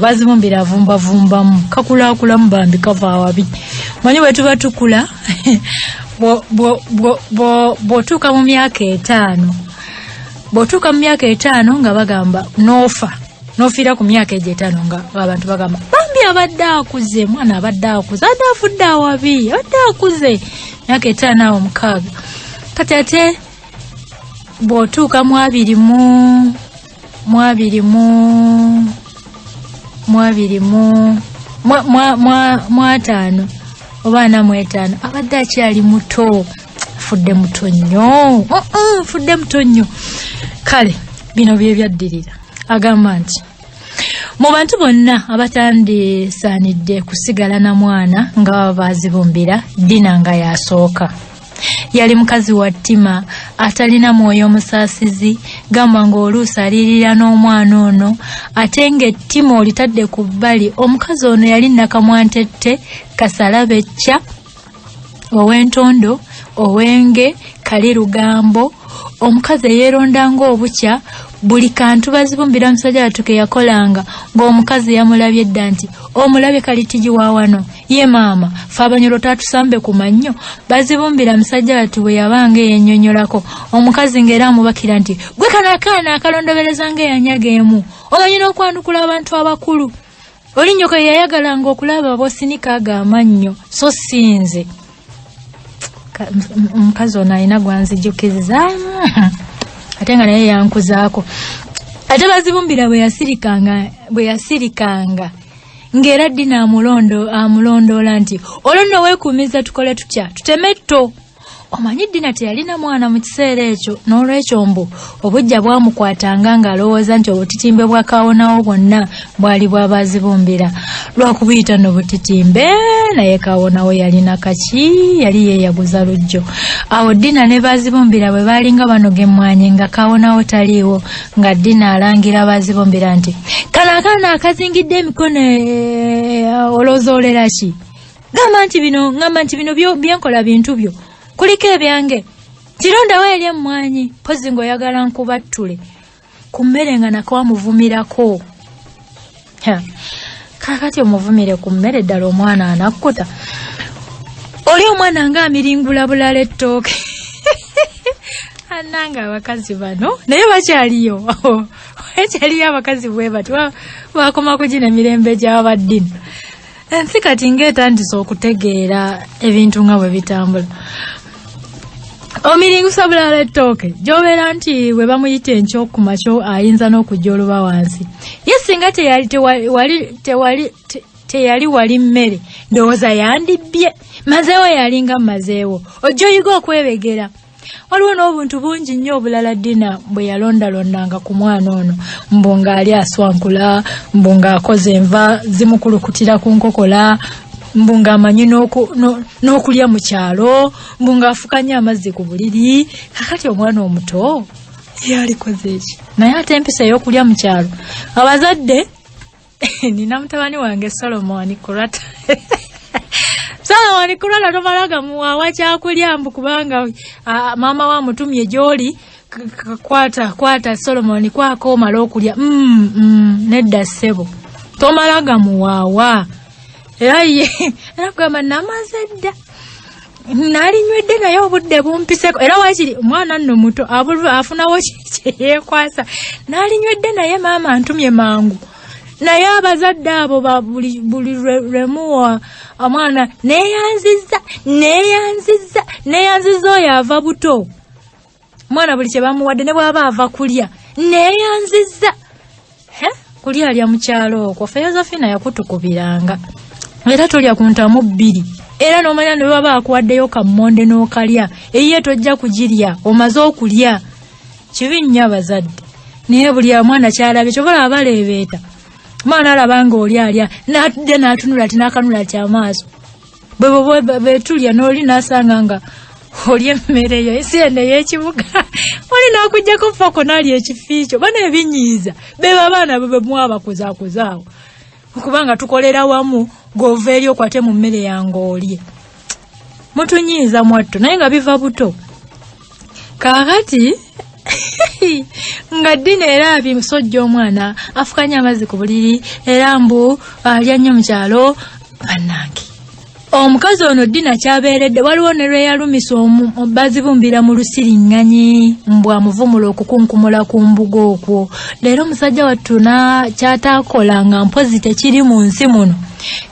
bazibumbira vumba kakulaakulamu bambi kava awabi manyi bwe tuba tukula bw'otuuka mu myaka 5 nga bagamba n'ofiira ku myaka egyo 5 nga abantu bagamba bambi abadde akuze mwana abadde akuze adde afudde awabi abadde akuze myaka 5 awo 6 kati ate bw'otuuka mu 5 obaana mu 5 abadde akyali muto fudde muto nnyo kale bino bye byaddirira agamba nti mu bantu bonna abatandisaanidde kusigala na mwana nga bazibumbira Dina nga yasooka yali mukazi wa ttima atalina mwoyo musaasizi gamba ng'oluusi alirira n'omwana ono ate ng'ettima olitadde ku bbali omukazi ono yali nakamwantette Kasalabecca ow'entondo owenge kali lugambo omukazi yeeronda ng'obukya buli kantu bazibumbira musajja atuke yakolanga ng'omukazi yamulabye dda nti omulabye kalitigi wa wano ye maama fe abanyolo tatusambe ku mannyo bazibumbira musajja ati bwe yabanga yennyonnyolako omukazi ng'era amubakira nti gwe kanakaana akalondobereza ng'eyanyaga emu omanyi n'okwanukula abantu abakulu olinyoko ye yayagalanga okulaba bosinika ago amannyo so sinze omukazi ono alina gwanzijukiriza ate nga naye yankuzaako ate bazibumbira bwe yasirikanga ng'era Dina amulondoola nti olwo nno weekuumiza tukole tutya tuteme tto omanyi Dina teyalina mwana mu kiseera ekyo n'olwekyo mbu obujja bwamukwatanga ng'alowooza nti obutitimbe bwakaawonawo bwonna bwali bwabazibumbira lwakubuyita no butitimbe naye kaawonawo yalina kaki yali yeeyaguza lujjo awo Dina ne bazibumbira bwe baalinga banoga emmwanyi nga kaawonawo taliiwo nga Dina alangira bazibumbira nti kano akaana akazingidde emikono oloozoolera ki ngamba nti bino byenkola bintu byo kuliko ebyange kirondawo eri emmwanyi pozi ng'oyagala nkubattule ku mmere nga nako amuvumirako kakati omuvumire ku mmere ddala omwana anakkuta oli omwana ng'amiringula bulala ettooke ananga abakazi bano naye bakyaliyo bakyaliyo abakazi bwe batyo bakoma kugina emirembe gy'abaddini ensi kati ng'etandise okutegeera ebintu nga bwe bitambula omiringusa bulala ettooke gy'obeera nti bwe bamuyita enkyokumakyo ayinza n'okujja oluba wansi ye singa teyali wali mmere ndowooza yandibbye mazeewo yalinga mazeewo ojja oyiga okwebegera waliwo n'obuntu bungi nnyo obulala Dina bwe yalondalondanga ku mwana ono mbu ng'ali aswankula mbu ng'akoze enva zimukulukutira ku nkokola mbu ng'amanyi n'okulya mu kyalo mbu ng'afukanya amazzi ku buliri kakati omwana omuto yalikoze eki naye ate empisa ey'okulya mu kyalo abazadde nina mutabani wange Solomon Kurata Solomon Kurata tomalaga muwawa kyakulya mbu kubanga maama wa mutumye gy'oli kwata Solomon kwako omala okulya nedda ssebo tomalaga muwawa era kugamba namaze dda nalinywedde naye obudde bumpiseko era wakiri omwana nno muto afunawo kyeyeekwasa nalinywedde naye maama antumye mangu naye abazadde abo buli lwemuwa omwana neeyanziza oyo ava buto omwana buli kye bamuwadde ne bw'aba ava kulya neeyanziza kulya alya mu kyalo okwo Feyozafina yakutukubiranga era tolya ku ntamu 2 era n'omanya ne baba akuwaddeyo kammonde n'okalya eyiye tojja kugirya omaze okulya kibi nnyo abazadde naye buli omwana kyalabye kyobola abaleebeeta omwana alaba nga oli alya n'atudde n'atunula tinaakanula kyamaaso bwe tulya n'oli n'asanga nga oli emmere eyo esi eno ey'ekibuga oli n'akuggyako fako n'alya ekifiikyo bano ebinyiiza beba abaana bwe mwabakuzaawo okubanga tukolera wamu gova eri okwate mu mmere yange olye mutunyiiza mwatto naye nga biva buto kakati nga Dina era bimusojja omwana afukanya amazzi ku buliri era mbu alya nnyo mu kyalo bannange. Omukazi ono Dina kyabeeredde waliwo ne lwe yalumisa Bazibumbira mu lusiriŋŋanyi mbu amuvumula okukunkumula ku mbuga okwo. Leero omusajja wattu kyataakola nga mpozi tekiri mu nsi muno.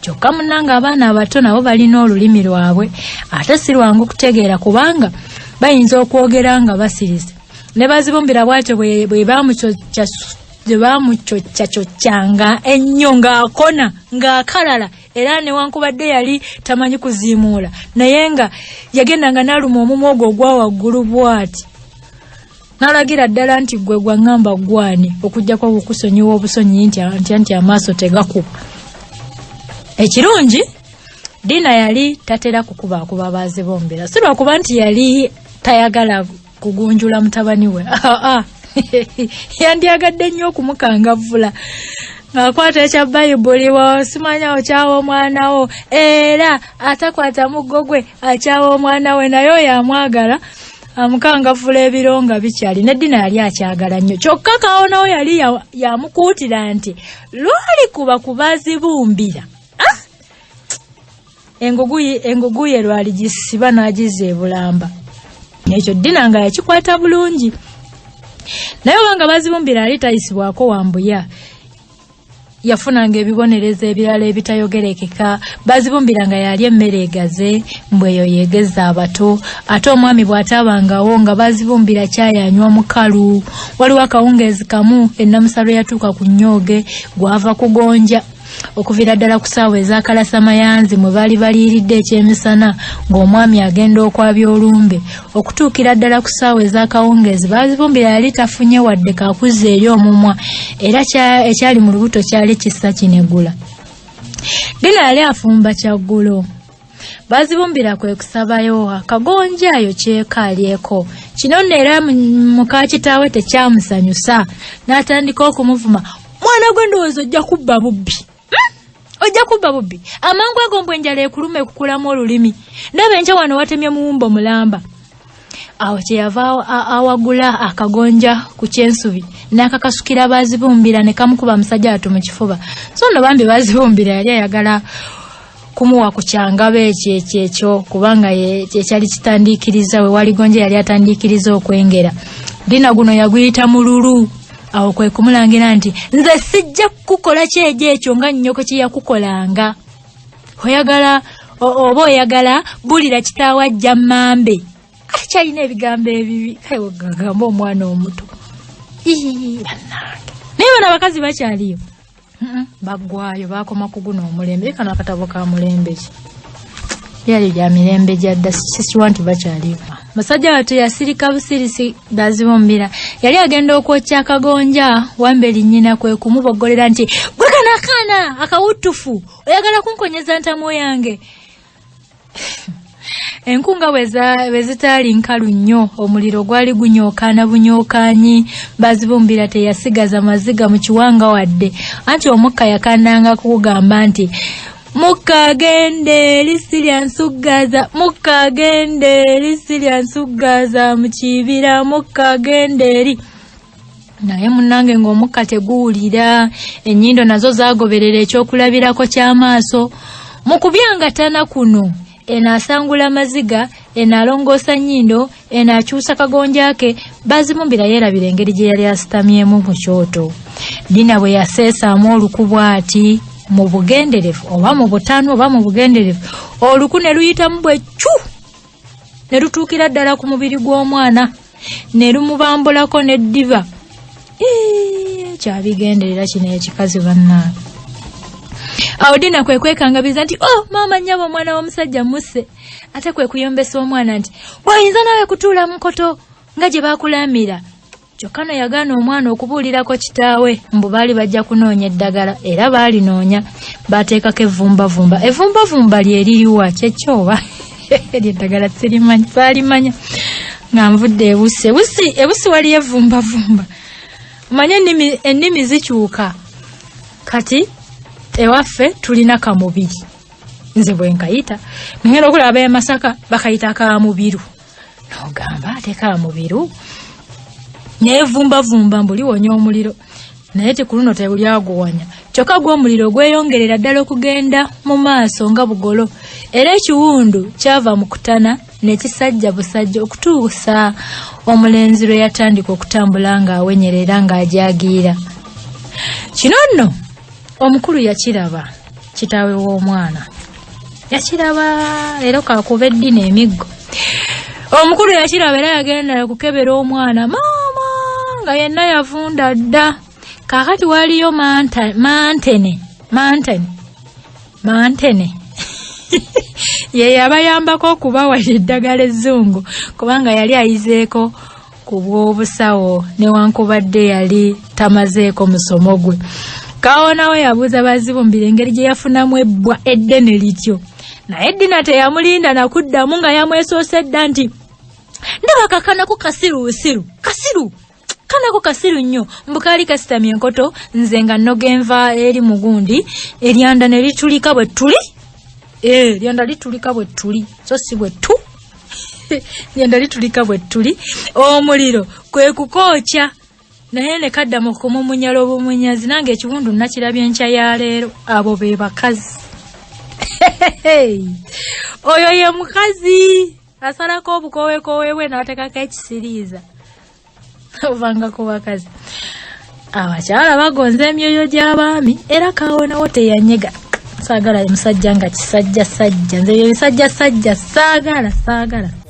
Kyokka munnanga abaana abato nabo balina olulimi lwabwe ate si lwangu kutegeera kubanga bayinza okwogera nga basirize. Ne Bazibumbira bw'atyo bwe bamucoccacoccanga ennyo ng'akona ng'akalala era newankubadde yali tamanyi kuziimuula naye nga yagendanga n'aluma omumwa ogwo ogwa waggulu bw'ati n'alagira ddala nti gwe gwaŋŋamba gwani okuggyako obukusonyiwa obusonyi nti amaaso tegakuba. Ekirungi Dina yali tatera kukubaakuba Bazibumbira si lwakuba nti yali tayagala kugunjula mutabani we yandyagadde nnyo okumukangavvula ng'akwata ekya Bayibuli simanya okyawa omwana wo era atakwata muggo gwe akyawa omwana we naye oyo amwagala amukangavvula ebiro nga bikyali. Ne Dina yali akyagala nnyo kyokka kawonawo yali yamukuutira nti lwali kuba ku Bazibumbira engugu ye lwali gisiba n'agizza ebulamba. Ekyo Dina nga yakikwata bulungi naye obanga Bazibumbira ali tayisibwako wambuya yafunanga ebibonerezo ebirala ebitayogerekeka. Bazibumbira nga yali emmere egaze mbweyo yeegeza abato ate omwami bw'ataabangawo nga Bazibumbira kyayanywa mukalu. Waliwo akawungeezi kamu ennamusalo yatuuka ku nnyoge gwava kugonja okuviira ddala ku ssaawa ez'akalasamayanzi mwe baali baliiridde ekyemisana ng'omwami agenda okwabya olumbe okutuukira ddala ku ssaawa ez'akawungeezi Bazibumbira yali tafunye wadde kakuzza eri omumwa era ekyali mu lubuto kyali kissa kinegula. Dina yali afumba kyaggulo. Bazibumbira kwe kusabayo akagonjaayo kyekaalyeko. Kino nno era muka kitaawe tekyamusanyusa n'atandika okumuvuma. Mwana gwe ndowooza ojja kubba bubbi. Ojja kubba bubbi. Amangu ago enjala ekuluma ekukulamu olulimi. Ndaba enkya wano watemye muwumbo mulamba. Awo kyeyava awagula akagonja ku kyensubi n'akakasukira Bazibumbira ne kamukuba musajja atu mu kifuba. So nno bambi Bazibumbira yali ayagala kumuwa ku kyangabe ekyo kubanga kyali kitandiikiriza we wali gonja yali atandiikiriza okwengera. Dina guno yaguyita mululu. Awo kwe kumulangira nti nze sijja kukola kyejo ekyo nga nnyoko kye yakukolanga. Oba oyagala bulira kitaawa ajja mambe. Ate kyalina ebigambo ebibi gamba omwana omuto. Naye bano abakazi bakyaliyo baggwayo bakoma kuguna omulembe kano akatabo ka mulembe ki byali bya mirembe gyadda sikiwa nti bakyaliyo. Musajja wattu yasirika busirisi Bazibumbira yali agenda okwokya akagonja wamberi nnyina kwe kumuboggolera nti gwe kana akaana akawutufu oyagala kunkonyeza ntamu yange. Enkunga bwe zitaali nkalu nnyo omuliro gwali gunyookaana bunyookaanyi. Bazibumbira teyasigaza maziga mu kiwanga wadde anti omukka yakandanga kugamba nti mukagende lisirya nsuggaza mukagende lisirya nsuggaza mu kibira mukagende eri. Naye munnange ng'omukka teguwulira ennyindo nazo zaagoberera ekyokulabirako ky'amaaso mu kubyangatana kuno. Enaasangula maziga enaalongoosa nnyindo enaakyusa kagonja ke. Bazibumbira yeerabira engeri gye yali asitamyemu mu kyoto. Dina bwe yaseesaamu olukubu ati mu bugenderevu oba mu butaano oba mu bugenderevu oluku ne luyitamu bwe ccu ne lutuukira ddala ku mubiri gw'omwana ne lumubambulako n'eddiba. Kyabigenderera kino ekikazi bannange. Awo Dina kwe kwekangabiza nti maama nnyabo omwana w'omusajja musse ate kwe kuyombesa omwana nti wayinza nawe kutuula mu nkoto nga gye baakulamira. Kyokka no yagaana omwana okubuulirako kitaawe mbu baali bajja kunoonya eddagala era baalinoonya baateekako evvumbavumba. Evvumbavumba lye liriwa kyekyoba eryeddagala sirimanyi baalimanya nga nvudde ebusi waliyo evvumbavumba. Manye ennimi zikyuka kati ewaffe tulina kamubiri nze bwe nkayita ngenda okulaba Masaka bakayita kamubiru n'ogamba ate kamubiru nevumba mbuli wonya omuliro naye tekuluno tebuli aguwanya kyokka gw'omuliro gweyongerera ddala okugenda mu maaso nga bugolo era ekiwundu kyava mu kutana nekisajja busajja okutuusa omulenzi lwe yatandika okutambula ng'awenyerera ng'ajagiira. Kino nno omukulu yakiraba kitaawe w'omwana yakiraba leero kakuba eddina emiggo. Omukulu yakiraba era yagenda kukebera omwana maama nga yenna yavunda dda. Kakati waliyo mantene ye yabayambako okubawa eddagala ezzungu kubanga yali ayizeeko ku bw'obusawo newankubadde yali tamazeeko musomo gwe. Kawonawo yabuuza Bazibumbira engeri gye yafunamu ebbwa eddene lityo naye Edina teyamulinda nakuddamu nga yamwesoose dda nti ndaba kakanako kasiruusiru kanako kasiru nnyo mbukaali kasitamye enkoto nze nga nogenva eri mugundi eryanda ne litulika bwe tuli lyanda litulika bwe tuli so si bwe tu lyanda litulika bwe tuli omuliro kwe kukookya naye ne kadda mu kumumunyala obumunyazi nange ekiwundu nakirabye enkya ya leero abo be bakazi oyo ye mukazi asalako obukowekowewe n'atekako ekisiriiza ovanga ku bakazi abakyala bagonza emyoyo gy'abaami era Kawonawo teyanyega saagala musajja nga kisajja nze ebyo bisajja saagala